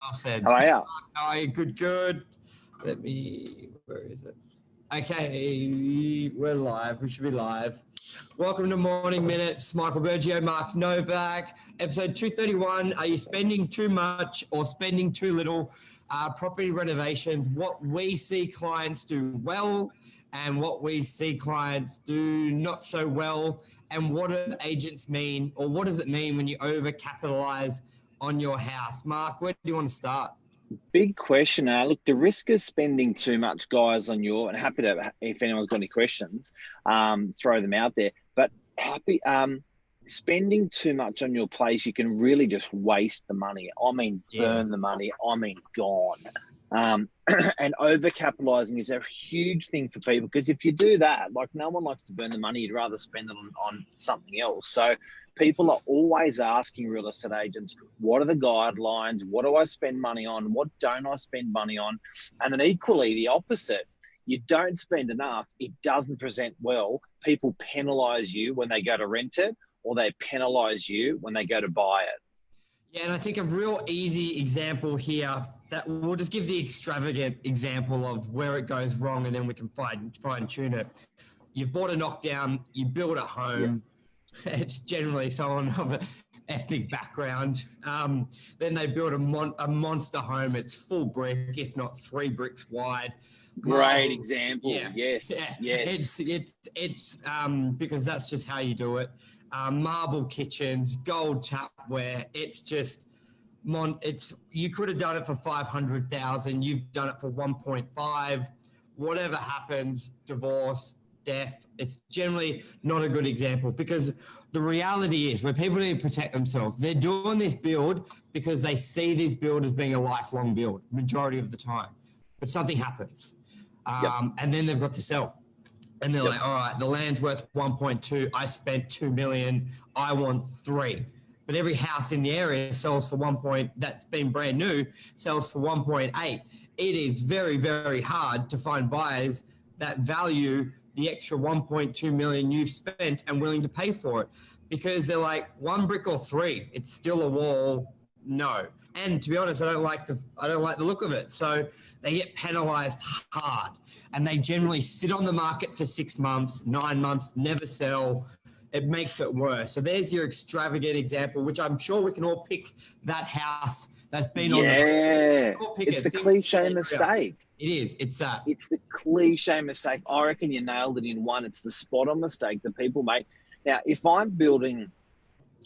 Well said. How are you? How are you? Good, good. Where is it? Okay, we're live. We should be live. Welcome to Morning Minutes. Michael Bergio, Mark Novak. Episode 231. Are you spending too much or spending too little? Property renovations, what we see clients do well and what we see clients do not so well. And what do agents mean, or what does it mean when you overcapitalize on your house? Mark, where do you want to start? Big question. Look, the risk of spending too much, guys, on your, and happy to, if anyone's got any questions, throw them out there. But spending too much on your place, you can really just waste the money. I mean, burn the money. I mean, gone. And overcapitalizing is a huge thing for people, because if you do that, like, no one likes to burn the money. You'd rather spend it on something else. So people are always asking real estate agents, what are the guidelines? What do I spend money on? What don't I spend money on? And then equally the opposite. You don't spend enough, it doesn't present well. People penalize you when they go to rent it, or they penalize you when they go to buy it. Yeah, and I think a real easy example here, that we'll just give the extravagant example of where it goes wrong, and then we can fine tune it. You've bought a knockdown, you build a home. Yeah. It's generally someone of an ethnic background. Then they build a monster home. It's full brick, if not 3 bricks wide. Great example. Yeah. Yes. Yeah. Yes. It's because that's just how you do it. Marble kitchens, gold tapware. It's just you could have done it for 500,000. You've done it for 1.5. Whatever happens, divorce, death, it's generally not a good example, because the reality is, where people need to protect themselves, they're doing this build because they see this build as being a lifelong build majority of the time. But something happens, and then they've got to sell. And they're like, all right, the land's worth 1.2. I spent 2 million. I want 3. But every house in the area sells for that's been brand new, sells for 1.8. It is very, very hard to find buyers that value the extra 1.2 million you've spent and willing to pay for it, because they're like, 1 brick or 3, it's still a wall. No. And to be honest, I don't like the look of it. So they get penalized hard, and they generally sit on the market for 6 months, 9 months, never sell. It makes it worse. So there's your extravagant example, which I'm sure we can all pick that house that's been on the market. It's the cliche mistake. It is. It's the cliche mistake. I reckon you nailed it in one. It's the spot on mistake that people make. Now, if I'm building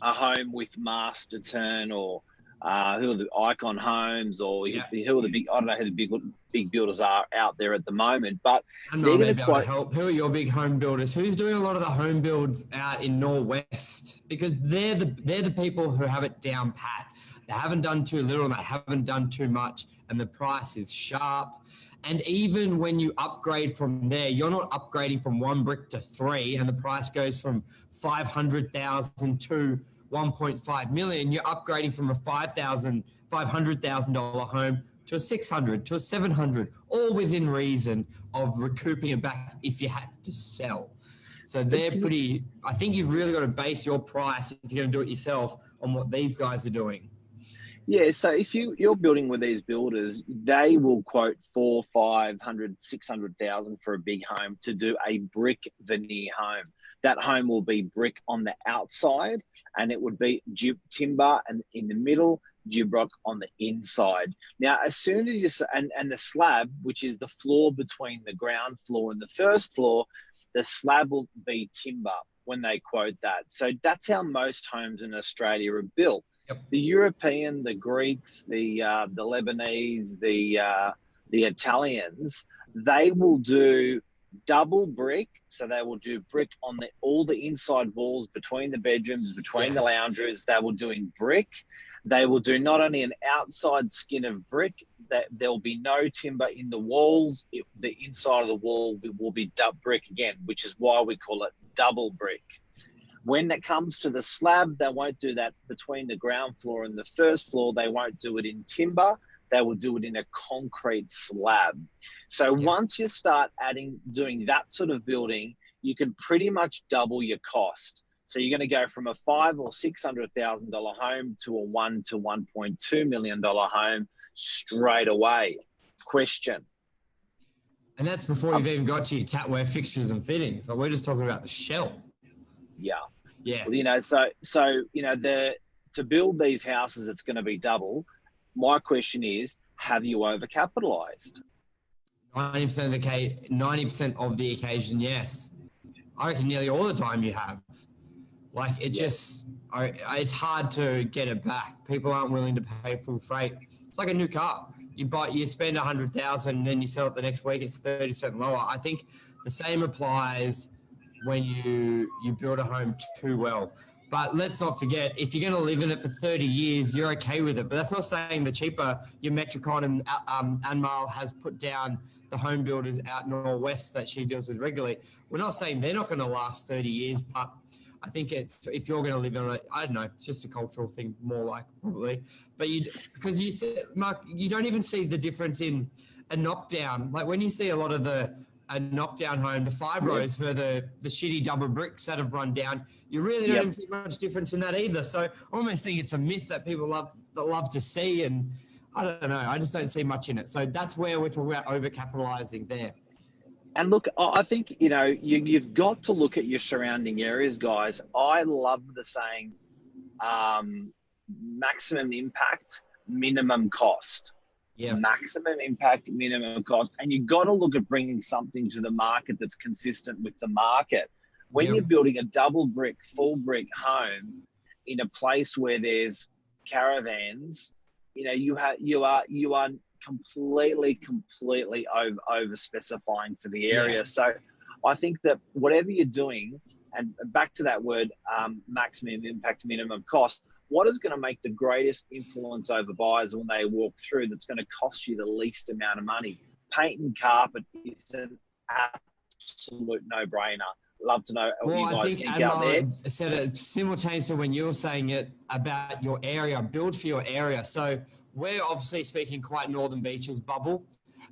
a home with Master Turn, or who are the Icon Homes, or who are the big, I don't know who the big builders are out there at the moment, but they're going to help. Who are your big home builders? Who's doing a lot of the home builds out in Norwest? Because they're the people who have it down pat. They haven't done too little, and they haven't done too much, and the price is sharp. And even when you upgrade from there, you're not upgrading from 1 brick to 3, and the price goes from 500,000 to 1.5 million. You're upgrading from a $500,000 home to a 600, to a 700, all within reason of recouping it back if you have to sell. So they're pretty. I think you've really got to base your price, if you're going to do it yourself, on what these guys are doing. Yeah, so if you're building with these builders, they will quote 400, 500, 600,000 for a big home to do a brick veneer home. That home will be brick on the outside, and it would be timber and in the middle, gyprock on the inside. Now, as soon as you and the slab, which is the floor between the ground floor and the first floor, the slab will be timber when they quote that. So that's how most homes in Australia are built. Yep. The European, the Greeks, the Lebanese, the Italians, they will do double brick. So they will do brick on all the inside walls between the bedrooms, between the lounges. They will do in brick. They will do not only an outside skin of brick, that there will be no timber in the walls. The inside of the wall will be brick again, which is why we call it double brick. When it comes to the slab, they won't do that between the ground floor and the first floor. They won't do it in timber. They will do it in a concrete slab. So once you start doing that sort of building, you can pretty much double your cost. So you're going to go from a $500,000 or $600,000 home to a $1 to $1.2 million home straight away. Question. And that's before you've even got to your tapware fixtures and fittings. So we're just talking about the shell. Yeah. Yeah. Well, you know, so you know, to build these houses, it's going to be double. My question is, have you overcapitalized? 90% of the 90% of the occasion, yes. I reckon nearly all the time you have. Like it's hard to get it back. People aren't willing to pay full freight. It's like a new car. You spend 100,000, and then you sell it the next week. It's 30% lower. I think the same applies when you build a home too well. But let's not forget, if you're going to live in it for 30 years, you're okay with it. But that's not saying the cheaper your Metricon and Anmal has put down the home builders out northwest that she deals with regularly. We're not saying they're not going to last 30 years, but I think it's, if you're going to live in it, I don't know, it's just a cultural thing more like probably. But because you said, Mark, you don't even see the difference in a knockdown. Like when you see a lot of a knockdown home, the fibros for the shitty double bricks that have run down, you really don't even see much difference in that either. So I almost think it's a myth that people love to see, and I don't know, I just don't see much in it. So that's where we're talking about overcapitalizing there. And look, I think, you know, you've got to look at your surrounding areas, guys. I love the saying, maximum impact, minimum cost. Yeah. Maximum impact, minimum cost. And you've got to look at bringing something to the market that's consistent with the market. When you're building a double brick, full brick home in a place where there's caravans, you know, you are completely over specifying for the area. Yeah. So I think that whatever you're doing, and back to that word, maximum impact, minimum cost, what is going to make the greatest influence over buyers when they walk through that's going to cost you the least amount of money? Paint and carpet is an absolute no-brainer. Love to know what you guys think out there. I said it simultaneously when you were saying it about your area, build for your area. So we're obviously speaking quite Northern Beaches bubble.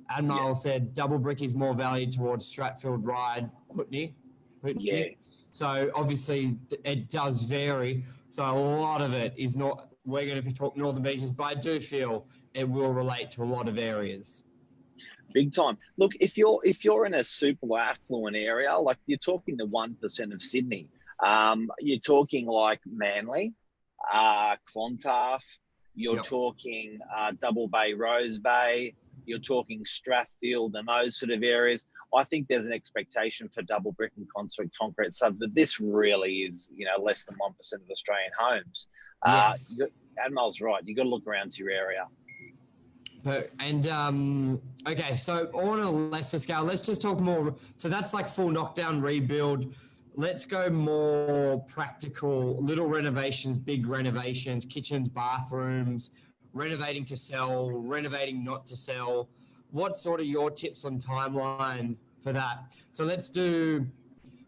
Admiral said double brick is more valued towards Stratfield, Ryde, Putney. Yeah. So obviously it does vary. So a lot of it is not, we're going to be talking Northern Beaches, but I do feel it will relate to a lot of areas. Big time. Look, if you're in a super affluent area, like you're talking the 1% of Sydney, you're talking like Manly, Clontarf, you're talking Double Bay, Rose Bay, you're talking Strathfield and those sort of areas. I think there's an expectation for double brick and concrete sub, but this really is, you know, less than 1% of Australian homes. Yes. Admiral's right. You've got to look around to your area. Okay, so on a lesser scale, let's just talk more. So that's like full knockdown rebuild. Let's go more practical, little renovations, big renovations, kitchens, bathrooms, renovating to sell, renovating not to sell. What sort of your tips on timeline for that? So let's do,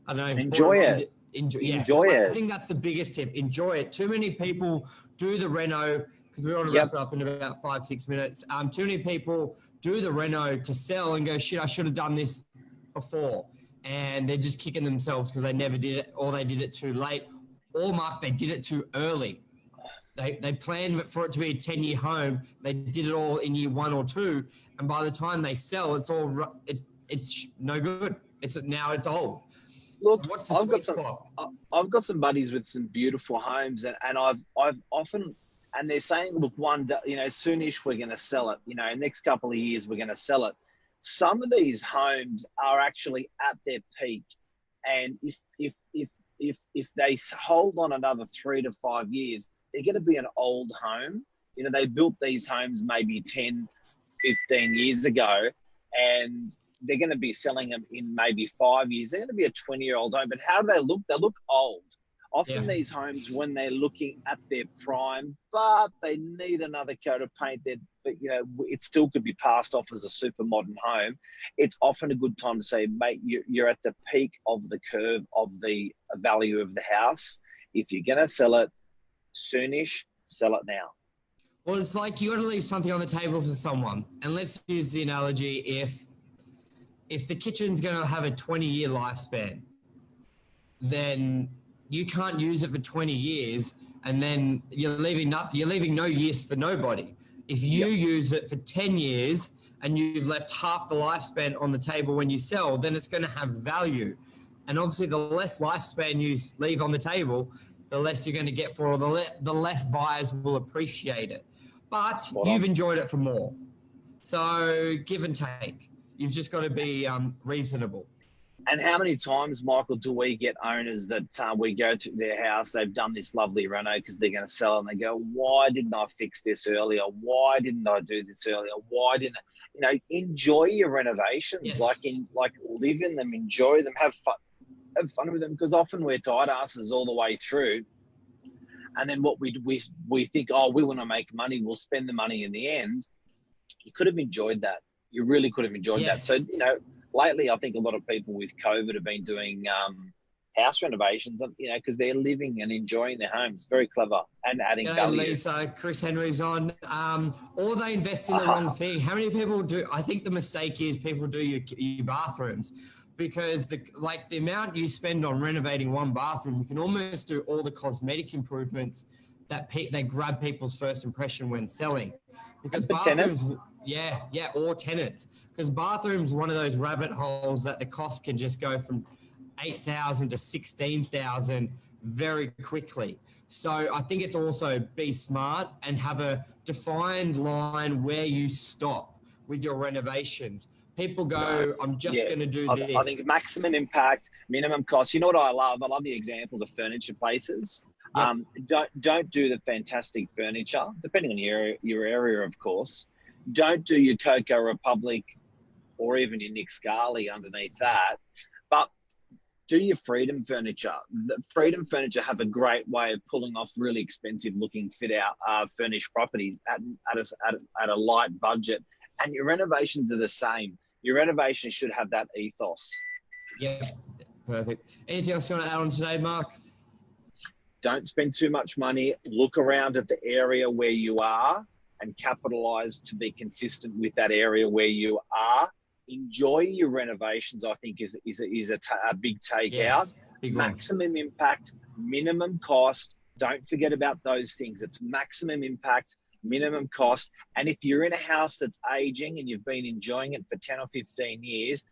I don't know. Enjoy it. Enjoy it. I think that's the biggest tip. Enjoy it. Too many people do the reno, because we want to wrap it up in about 5-6 minutes. Too many people do the reno to sell and go, shit, I should have done this before. And they're just kicking themselves because they never did it, or they did it too late, or Mark, they did it too early. They planned for it to be a 10-year home. They did it all in year 1 or 2, and by the time they sell, it's no good. It's old. Look, I've got some buddies with some beautiful homes, and I've often, and they're saying, look, soonish we're going to sell it. You know, next couple of years we're going to sell it. Some of these homes are actually at their peak, and if they hold on another 3 to 5 years, they're going to be an old home. You know, they built these homes maybe 10, 15 years ago, and they're going to be selling them in maybe 5 years. They're going to be a 20-year-old home, but how do they look? They look old. Often these homes, when they're looking at their prime, but they need another coat of paint, but you know, it still could be passed off as a super modern home. It's often a good time to say, mate, you're at the peak of the curve of the value of the house. If you're going to sell it soonish, sell it now. Well, it's like you got to leave something on the table for someone. And let's use the analogy, if the kitchen's going to have a 20-year lifespan, then you can't use it for 20 years, and then you're leaving no use for nobody. If you use it for 10 years and you've left half the lifespan on the table when you sell, then it's going to have value. And obviously, the less lifespan you leave on the table, the less you're going to get for it, the less buyers will appreciate it. But you've enjoyed it for more. So give and take. You've just got to be reasonable. And how many times, Michael, do we get owners that we go to their house, they've done this lovely reno because they're going to sell it, and they go, why didn't I fix this earlier? Why didn't I do this earlier? Why didn't I? You know, enjoy your renovations, Yes. like live in them, enjoy them, have fun with them, because often we're tight asses all the way through. And then what we think, oh, we want to make money, we'll spend the money in the end. You could have enjoyed that. You really could have enjoyed that. So, you know, lately, I think a lot of people with COVID have been doing house renovations, you know, because they're living and enjoying their homes. Very clever and adding value. Lisa, Chris Henry's on. Or they invest in the wrong thing. How many people do? I think the mistake is people do your bathrooms, because the amount you spend on renovating one bathroom, you can almost do all the cosmetic improvements that they grab people's first impression when selling. Because bathrooms, or tenants. Because bathrooms, one of those rabbit holes that the cost can just go from $8,000 to $16,000 very quickly. So I think it's also be smart and have a defined line where you stop with your renovations. People go, I'm just going to do this. I think maximum impact, minimum cost. You know what I love? I love the examples of furniture places. Yep. Don't do the fantastic furniture, depending on your area, of course. Don't do your Coco Republic or even your Nick Scali underneath that, but do your Freedom furniture. The Freedom furniture have a great way of pulling off really expensive looking fit out furnished properties at a light budget. And your renovations are the same. Your renovations should have that ethos. Yeah, perfect. Anything else you want to add on today, Mark? Don't spend too much money. Look around at the area where you are and capitalize to be consistent with that area where you are. Enjoy your renovations, I think, is a big takeout. Yes, big maximum impact, minimum cost. Don't forget about those things. It's maximum impact, minimum cost. And if you're in a house that's aging and you've been enjoying it for 10 or 15 years,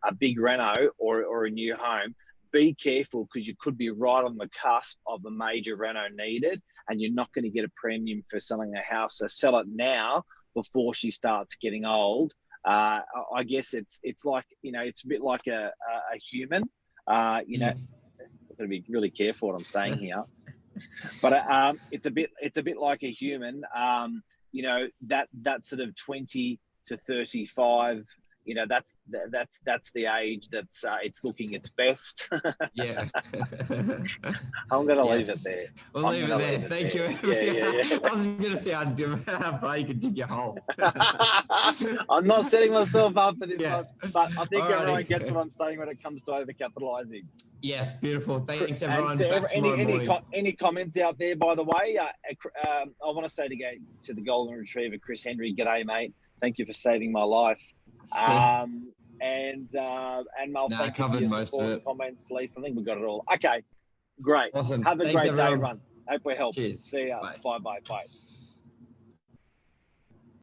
a big reno or a new home, be careful, because you could be right on the cusp of a major reno needed, and you're not going to get a premium for selling a house. So sell it now before she starts getting old. I guess it's like, you know, it's a bit like a human. You know, I've got to be really careful what I'm saying here, but it's a bit like a human. You know, that sort of 20 to 35. You know, that's the age that's it's looking its best. Yeah. I'm going to leave it there. We'll leave it there. Thank you. Yeah. I was going to say how far you can dig your hole. I'm not setting myself up for this one, but I think everyone gets what I'm saying when it comes to overcapitalizing. Yes, beautiful. Thanks, everyone. Any comments out there, by the way? I want to say to the Golden Retriever, Chris Henry, g'day, mate. Thank you for saving my life. And Mel, thank you for your support, comments, Lisa. I think we got it all. Okay, great. Awesome. Have a great day, everyone. Hope we helped. Cheers. See ya. Bye. Bye.